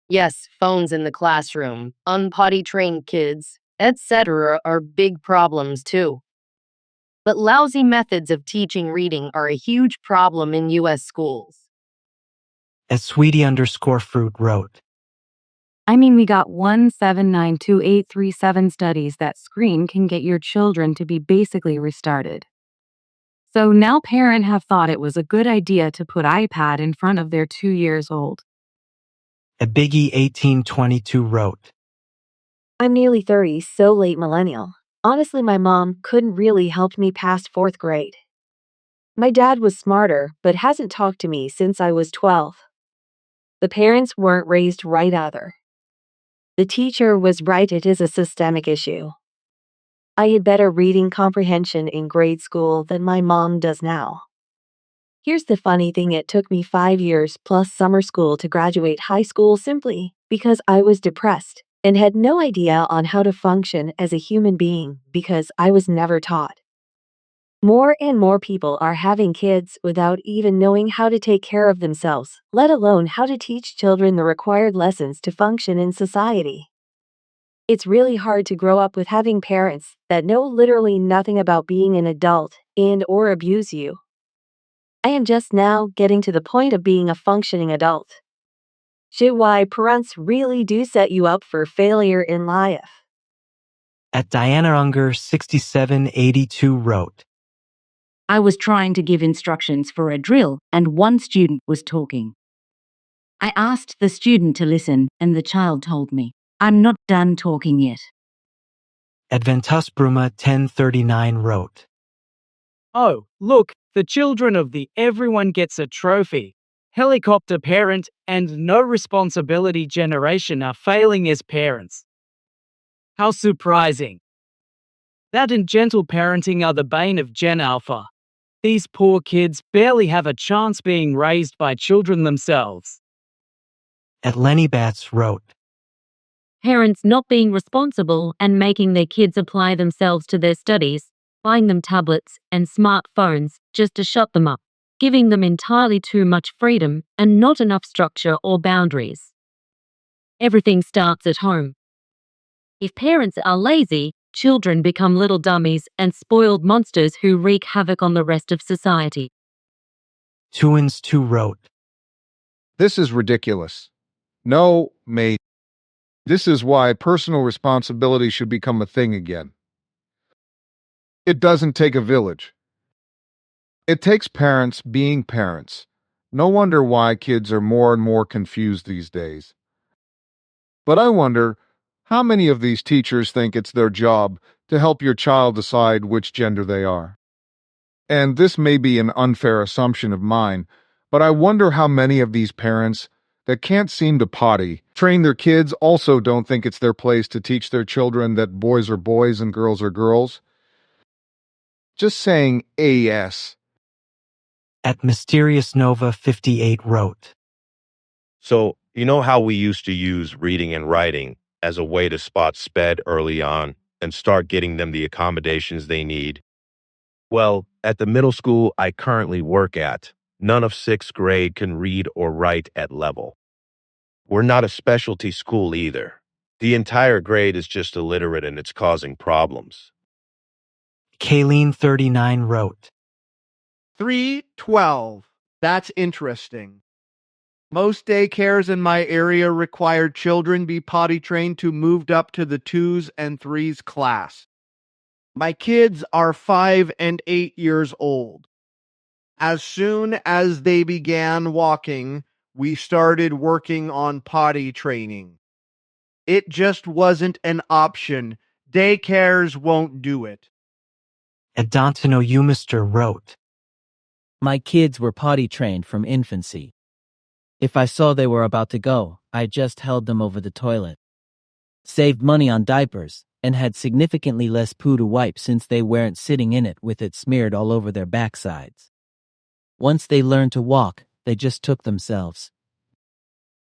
Yes, phones in the classroom, unpotty trained kids, etc. are big problems too. But lousy methods of teaching reading are a huge problem in US schools. At Sweetie_fruit wrote, I mean, we got 1792837 studies that screen can get your children to be basically restarted. So now parents have thought it was a good idea to put iPad in front of their 2 years old. At Biggie1822 wrote, I'm nearly 30, so late millennial. Honestly, my mom couldn't really help me past 4th grade. My dad was smarter, but hasn't talked to me since I was 12. The parents weren't raised right either. The teacher was right, it is a systemic issue. I had better reading comprehension in grade school than my mom does now. Here's the funny thing, it took me 5 years plus summer school to graduate high school simply because I was depressed and had no idea on how to function as a human being because I was never taught. More and more people are having kids without even knowing how to take care of themselves, let alone how to teach children the required lessons to function in society. It's really hard to grow up with having parents that know literally nothing about being an adult and/or abuse you. I am just now getting to the point of being a functioning adult. Shit, why parents really do set you up for failure in life. At Diana Unger 6782 wrote, I was trying to give instructions for a drill and one student was talking. I asked the student to listen and the child told me, I'm not done talking yet. At Ventusbruma 1039 wrote, Oh, look, the children of the everyone gets a trophy, helicopter parent, and no responsibility generation are failing as parents. How surprising. That and gentle parenting are the bane of Gen Alpha. These poor kids barely have a chance being raised by children themselves. At Lenny Batts wrote, Parents not being responsible and making their kids apply themselves to their studies, buying them tablets and smartphones just to shut them up, giving them entirely too much freedom and not enough structure or boundaries. Everything starts at home. If parents are lazy, children become little dummies and spoiled monsters who wreak havoc on the rest of society. Tuins2 wrote, This is ridiculous. No, mate. This is why personal responsibility should become a thing again. It doesn't take a village. It takes parents being parents. No wonder why kids are more and more confused these days. But I wonder, how many of these teachers think it's their job to help your child decide which gender they are? And this may be an unfair assumption of mine, But I wonder how many of these parents that can't seem to potty train their kids also don't think it's their place to teach their children that boys are boys and girls are girls. Just saying AS. At Mysterious Nova 58 wrote, So, you know how we used to use reading and writing as a way to spot SPED early on and start getting them the accommodations they need? Well, at the middle school I currently work at, none of sixth grade can read or write at level. We're not a specialty school either. The entire grade is just illiterate and it's causing problems. Kayleen 39 wrote, 312. That's interesting. Most daycares in my area require children be potty trained to moved up to the 2s and 3s class. My kids are 5 and 8 years old. As soon as they began walking, we started working on potty training. It just wasn't an option. Daycares won't do it. Adantino Umister wrote, My kids were potty trained from infancy. If I saw they were about to go, I just held them over the toilet. Saved money on diapers, and had significantly less poo to wipe since they weren't sitting in it with it smeared all over their backsides. Once they learned to walk, they just took themselves.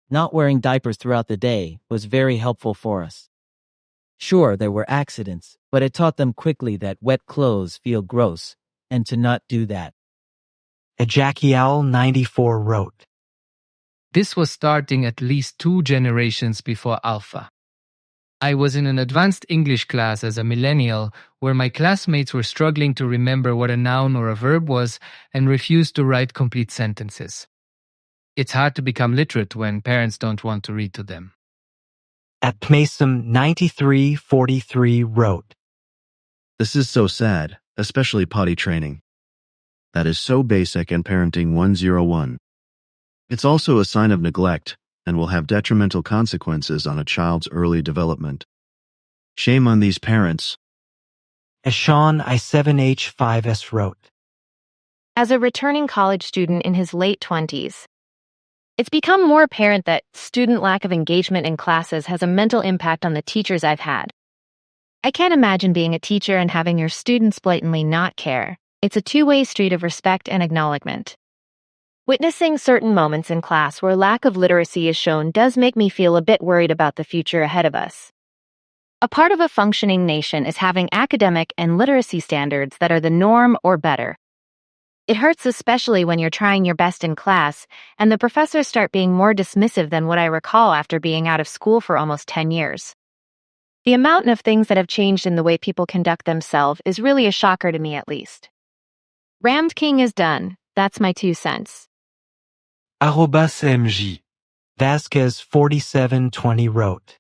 Not wearing diapers throughout the day was very helpful for us. Sure, there were accidents, but it taught them quickly that wet clothes feel gross, and to not do that. Ejakiel 94 wrote, This was starting at least 2 generations before Alpha. I was in an advanced English class as a millennial where my classmates were struggling to remember what a noun or a verb was and refused to write complete sentences. It's hard to become literate when parents don't want to read to them. At Pmasom 9343 wrote, This is so sad, especially potty training. That is so basic in parenting 101. It's also a sign of neglect and will have detrimental consequences on a child's early development. Shame on these parents. Eshawn I7H5S wrote, As a returning college student in his late 20s, it's become more apparent that student lack of engagement in classes has a mental impact on the teachers I've had. I can't imagine being a teacher and having your students blatantly not care. It's a two-way street of respect and acknowledgement. Witnessing certain moments in class where lack of literacy is shown does make me feel a bit worried about the future ahead of us. A part of a functioning nation is having academic and literacy standards that are the norm or better. It hurts especially when you're trying your best in class and the professors start being more dismissive than what I recall after being out of school for almost 10 years. The amount of things that have changed in the way people conduct themselves is really a shocker to me, at least. Rammed King is done. That's my 2 cents. @MG Vasquez 4720 wrote,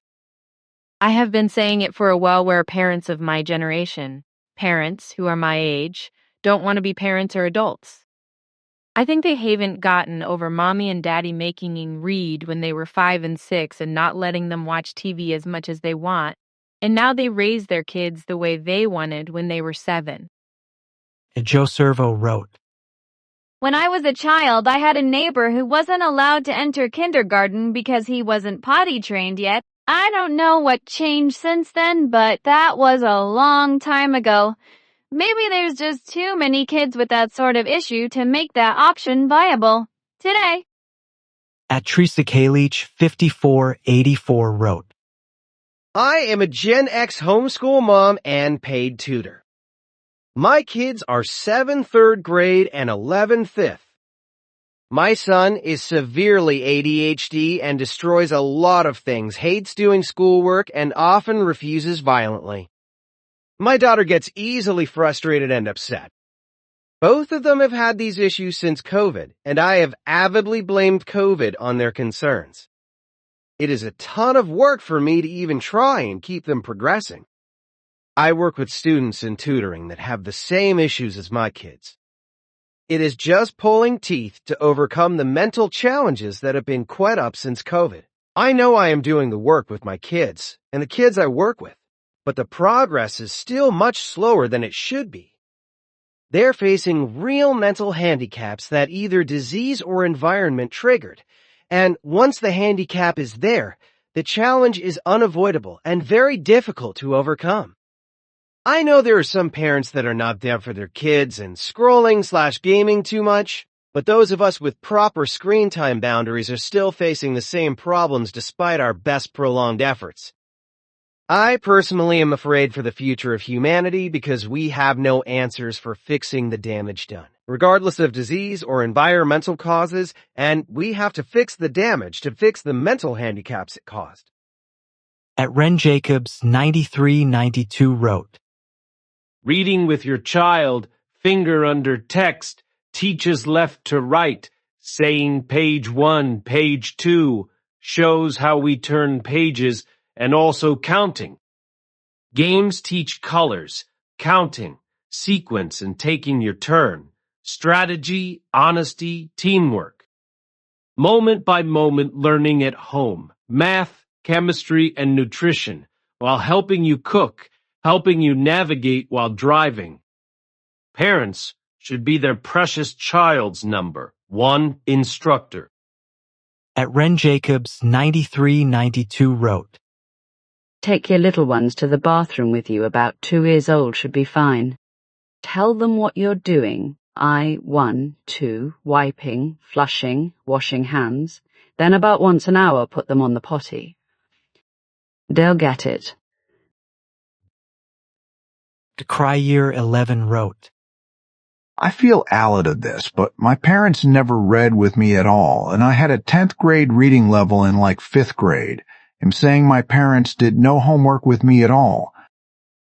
I have been saying it for a while where parents of my generation, parents who are my age, don't want to be parents or adults. I think they haven't gotten over mommy and daddy making them read when they were 5 and 6 and not letting them watch TV as much as they want, and now they raise their kids the way they wanted when they were 7. Joe Servo wrote, When I was a child, I had a neighbor who wasn't allowed to enter kindergarten because he wasn't potty trained yet. I don't know what changed since then, but that was a long time ago. Maybe there's just too many kids with that sort of issue to make that option viable today. At Teresa Kalich 5484 wrote, I am a Gen X homeschool mom and paid tutor. My kids are 7 third grade and 11 fifth. My son is severely ADHD and destroys a lot of things, hates doing schoolwork, and often refuses violently. My daughter gets easily frustrated and upset. Both of them have had these issues since COVID, and I have avidly blamed COVID on their concerns. It is a ton of work for me to even try and keep them progressing. I work with students in tutoring that have the same issues as my kids. It is just pulling teeth to overcome the mental challenges that have been quite up since COVID. I know I am doing the work with my kids and the kids I work with, but the progress is still much slower than it should be. They're facing real mental handicaps that either disease or environment triggered. And once the handicap is there, the challenge is unavoidable and very difficult to overcome. I know there are some parents that are not there for their kids and scrolling/gaming too much, but those of us with proper screen time boundaries are still facing the same problems despite our best prolonged efforts. I personally am afraid for the future of humanity because we have no answers for fixing the damage done, regardless of disease or environmental causes, and we have to fix the damage to fix the mental handicaps it caused. At Ren Jacobs 9392 wrote, Reading with your child, finger under text, teaches left to right, saying page 1, page 2, shows how we turn pages, and also counting. Games teach colors, counting, sequence, and taking your turn, strategy, honesty, teamwork. Moment by moment learning at home, math, chemistry, and nutrition, while helping you cook, helping you navigate while driving. Parents should be their precious child's number one instructor. At Ren Jacobs 9392 wrote, Take your little ones to the bathroom with you about 2 years old should be fine. Tell them what you're doing. 1, 2, wiping, flushing, washing hands. Then about once an hour put them on the potty. They'll get it. Cryer 11 wrote, I feel out of this, but my parents never read with me at all, and I had a 10th grade reading level in like 5th grade. I'm saying my parents did no homework with me at all.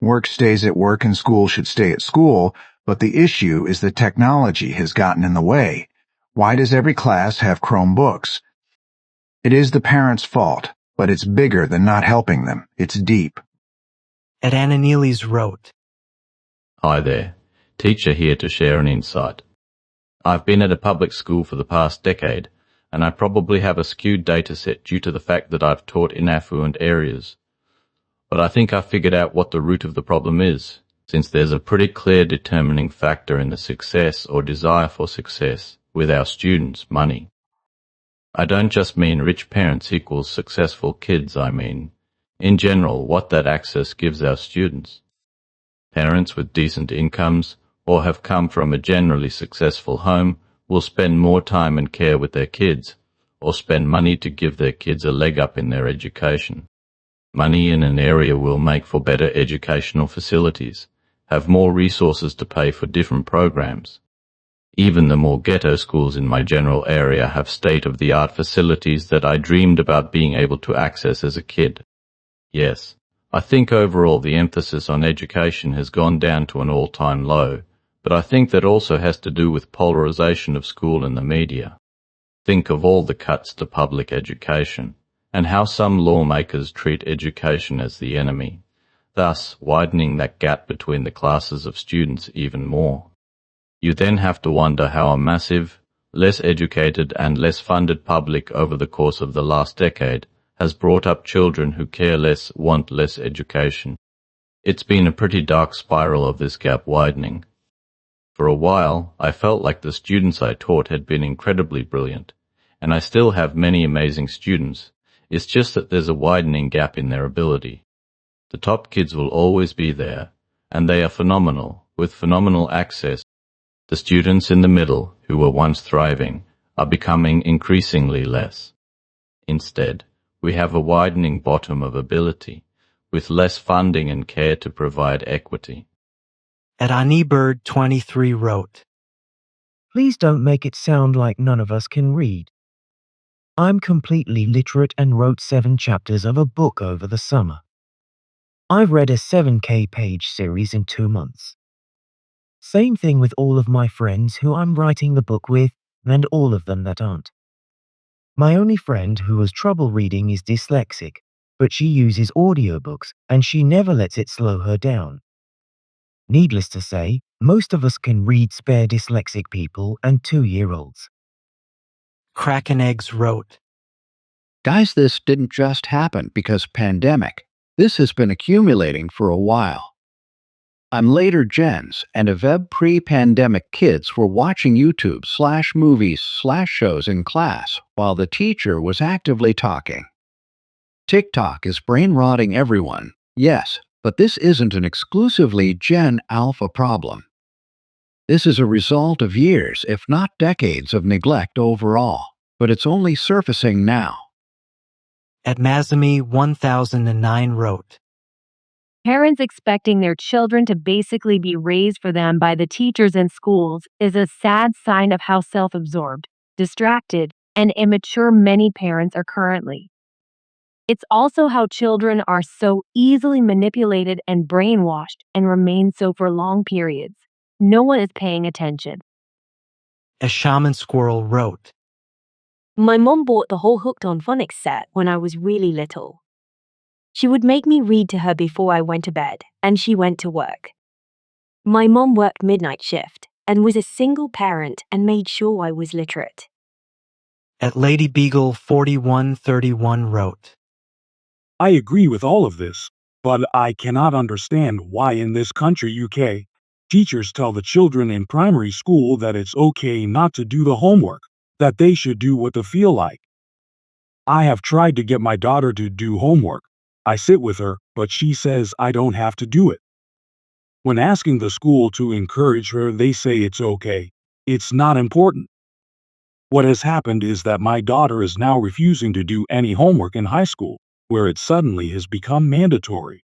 Work stays at work and school should stay at school, but the issue is that technology has gotten in the way. Why does every class have Chromebooks? It is the parents' fault, but it's bigger than not helping them. It's deep. At Ananiles wrote, Hi there, teacher here to share an insight. I've been at a public school for the past decade, and I probably have a skewed data set due to the fact that I've taught in affluent areas. But I think I've figured out what the root of the problem is, since there's a pretty clear determining factor in the success or desire for success with our students, money. I don't just mean rich parents equals successful kids, I mean, in general, what that access gives our students. Parents with decent incomes or have come from a generally successful home will spend more time and care with their kids or spend money to give their kids a leg up in their education. Money in an area will make for better educational facilities, have more resources to pay for different programs. Even the more ghetto schools in my general area have state-of-the-art facilities that I dreamed about being able to access as a kid. Yes, I think overall the emphasis on education has gone down to an all-time low, but I think that also has to do with polarization of school and the media. Think of all the cuts to public education, and how some lawmakers treat education as the enemy, thus widening that gap between the classes of students even more. You then have to wonder how a massive, less educated and less funded public over the course of the last decade has brought up children who care less, want less education. It's been a pretty dark spiral of this gap widening. For a while, I felt like the students I taught had been incredibly brilliant, and I still have many amazing students. It's just that there's a widening gap in their ability. The top kids will always be there, and they are phenomenal, with phenomenal access. The students in the middle, who were once thriving, are becoming increasingly less. Instead, we have a widening bottom of ability, with less funding and care to provide equity. At Anibird 23 wrote, Please don't make it sound like none of us can read. I'm completely literate and wrote 7 chapters of a book over the summer. I've read a 7K page series in 2 months. Same thing with all of my friends who I'm writing the book with, and all of them that aren't. My only friend who has trouble reading is dyslexic, but she uses audiobooks and she never lets it slow her down. Needless to say, most of us can read, spare dyslexic people and 2-year-olds. Kraken Eggs wrote, Guys, this didn't just happen because pandemic. This has been accumulating for a while. I'm later gens, and Aveb pre-pandemic kids were watching YouTube/movies/shows in class while the teacher was actively talking. TikTok is brain rotting everyone, yes, but this isn't an exclusively Gen Alpha problem. This is a result of years, if not decades, of neglect overall, but it's only surfacing now. At Mazami 1009 wrote, Parents expecting their children to basically be raised for them by the teachers and schools is a sad sign of how self-absorbed, distracted, and immature many parents are currently. It's also how children are so easily manipulated and brainwashed and remain so for long periods. No one is paying attention. A Shaman Squirrel wrote, My mom bought the whole Hooked on Phonics set when I was really little. She would make me read to her before I went to bed, and she went to work. My mom worked midnight shift and was a single parent and made sure I was literate. At Lady Beagle 4131 wrote, I agree with all of this, but I cannot understand why in this country, UK, teachers tell the children in primary school that it's okay not to do the homework, that they should do what they feel like. I have tried to get my daughter to do homework. I sit with her, but she says I don't have to do it. When asking the school to encourage her, they say it's okay. It's not important. What has happened is that my daughter is now refusing to do any homework in high school, where it suddenly has become mandatory.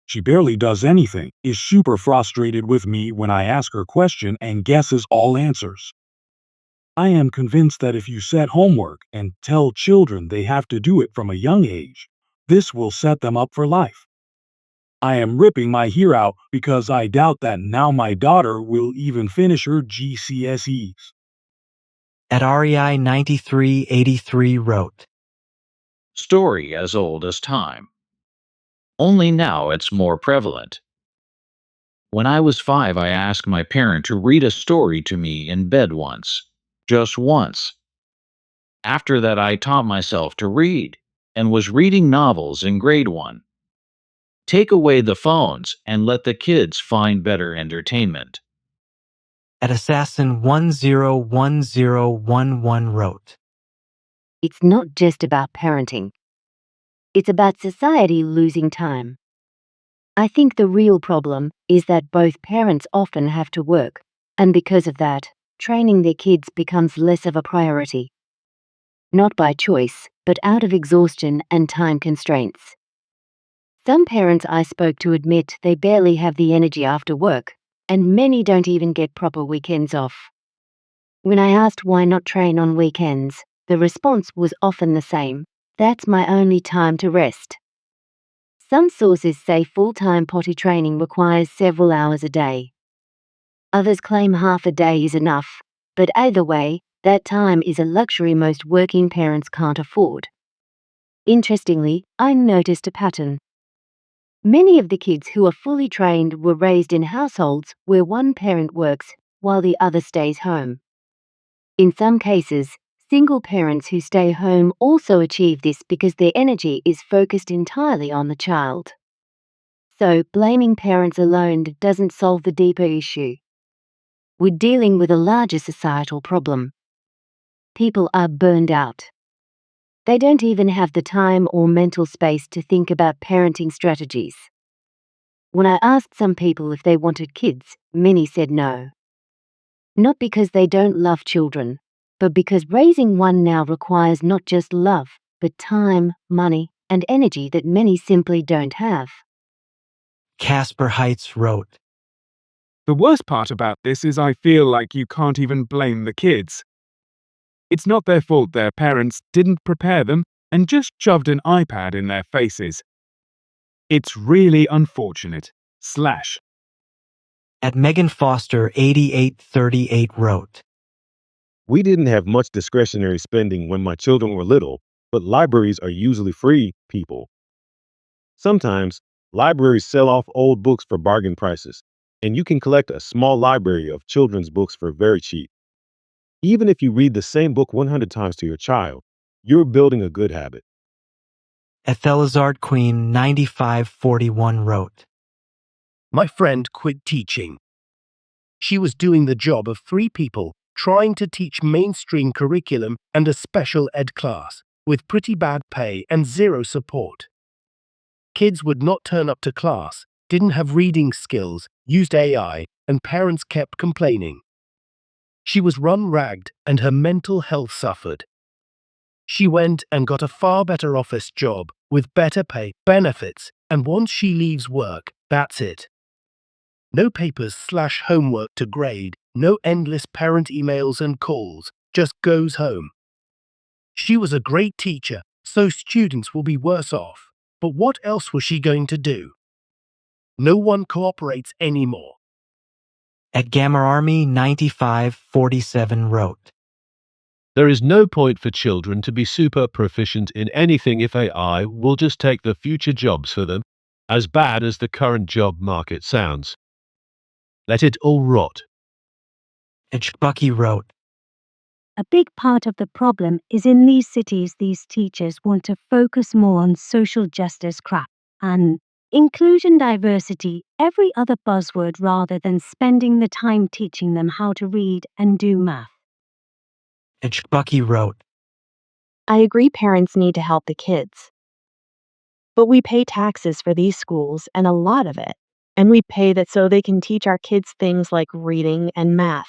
She barely does anything, is super frustrated with me when I ask her question and guesses all answers. I am convinced that if you set homework and tell children they have to do it from a young age, this will set them up for life. I am ripping my hair out because I doubt that now my daughter will even finish her GCSEs. At REI 9383 wrote, Story as old as time. Only now it's more prevalent. When I was 5, I asked my parent to read a story to me in bed once. Just once. After that, I taught myself to read and was reading novels in grade 1. Take away the phones and let the kids find better entertainment. At Assassin 101011 wrote, It's not just about parenting. It's about society losing time. I think the real problem is that both parents often have to work, and because of that, training their kids becomes less of a priority. Not by choice, but out of exhaustion and time constraints. Some parents I spoke to admit they barely have the energy after work, and many don't even get proper weekends off. When I asked why not train on weekends, the response was often the same: that's my only time to rest. Some sources say full-time potty training requires several hours a day. Others claim half a day is enough, but either way, that time is a luxury most working parents can't afford. Interestingly, I noticed a pattern. Many of the kids who are fully trained were raised in households where one parent works while the other stays home. In some cases, single parents who stay home also achieve this because their energy is focused entirely on the child. So, blaming parents alone doesn't solve the deeper issue. We're dealing with a larger societal problem. People are burned out. They don't even have the time or mental space to think about parenting strategies. When I asked some people if they wanted kids, many said no. Not because they don't love children, but because raising one now requires not just love, but time, money, and energy that many simply don't have. Casper Heights wrote, The worst part about this is I feel like you can't even blame the kids. It's not their fault their parents didn't prepare them and just shoved an iPad in their faces. It's really unfortunate. At Megan Foster 8838 wrote, We didn't have much discretionary spending when my children were little, but libraries are usually free, people. Sometimes, libraries sell off old books for bargain prices, and you can collect a small library of children's books for very cheap. Even if you read the same book 100 times to your child, you're building a good habit. At Thelazard Queen 9541 wrote, My friend quit teaching. She was doing the job of 3 people trying to teach mainstream curriculum and a special ed class, with pretty bad pay and zero support. Kids would not turn up to class, didn't have reading skills, used AI, and parents kept complaining. She was run-ragged and her mental health suffered. She went and got a far better office job with better pay, benefits, and once she leaves work, that's it. No papers/homework to grade, no endless parent emails and calls, just goes home. She was a great teacher, so students will be worse off. But what else was she going to do? No one cooperates anymore. At Gamma Army 9547 wrote, There is no point for children to be super proficient in anything if AI will just take the future jobs for them, as bad as the current job market sounds. Let it all rot. Bucky wrote, A big part of the problem is in these cities these teachers want to focus more on social justice crap and inclusion, diversity, every other buzzword rather than spending the time teaching them how to read and do math. Bucky wrote, I agree parents need to help the kids. But we pay taxes for these schools and a lot of it. And we pay that so they can teach our kids things like reading and math.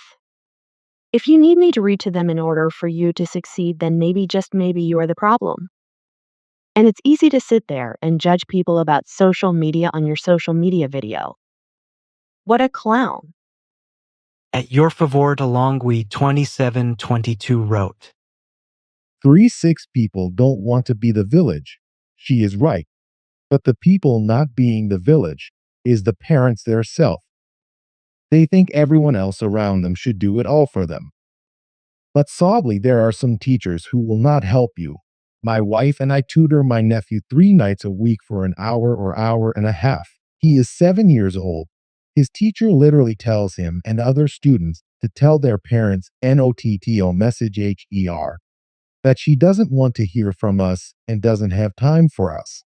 If you need me to read to them in order for you to succeed, then maybe, just maybe, you're the problem. And it's easy to sit there and judge people about social media on your social media video. What a clown. At Your Favor DeLongwe 2722 wrote, 3-6 people don't want to be the village. She is right. But the people not being the village is the parents theirself. They think everyone else around them should do it all for them. But sadly, there are some teachers who will not help you. My wife and I tutor my nephew 3 nights a week for an hour or hour and a half. He is 7 years old. His teacher literally tells him and other students to tell their parents NOTTO message HER that she doesn't want to hear from us and doesn't have time for us.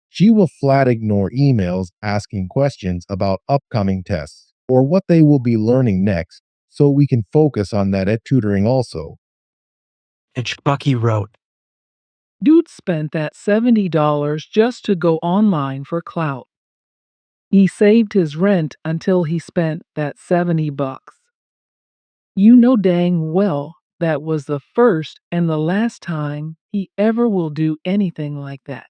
She will flat ignore emails asking questions about upcoming tests or what they will be learning next, so we can focus on that at tutoring also. Bucky wrote, Dude spent that $70 just to go online for clout. He saved his rent until he spent that $70. You know dang well that was the first and the last time he ever will do anything like that.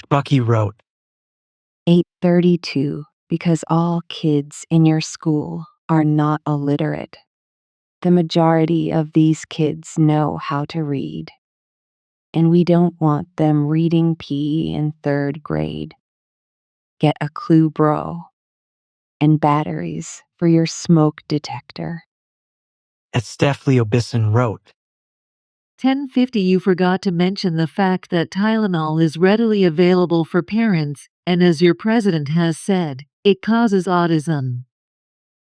Bucky wrote, 832, because all kids in your school are not illiterate. The majority of these kids know how to read. And we don't want them reading PE in 3rd grade. Get a clue, bro. And batteries for your smoke detector. At Steph Leo Bisson wrote, 1050 You forgot to mention the fact that Tylenol is readily available for parents, and as your president has said, it causes autism.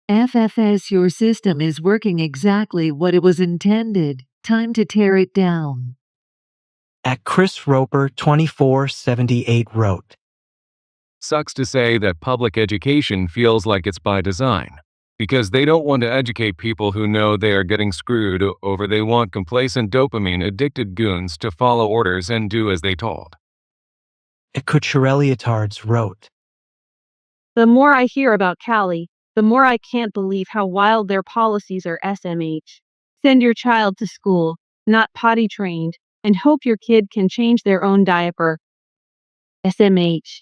FFS, your system is working exactly what it was intended. Time to tear it down. At Chris Roper 2478 wrote, Sucks to say that public education feels like it's by design, because they don't want to educate people who know they are getting screwed over. They want complacent dopamine-addicted goons to follow orders and do as they told. At Cucciarelli wrote, The more I hear about Cali, the more I can't believe how wild their policies are. SMH. Send your child to school, not potty trained, and hope your kid can change their own diaper. SMH.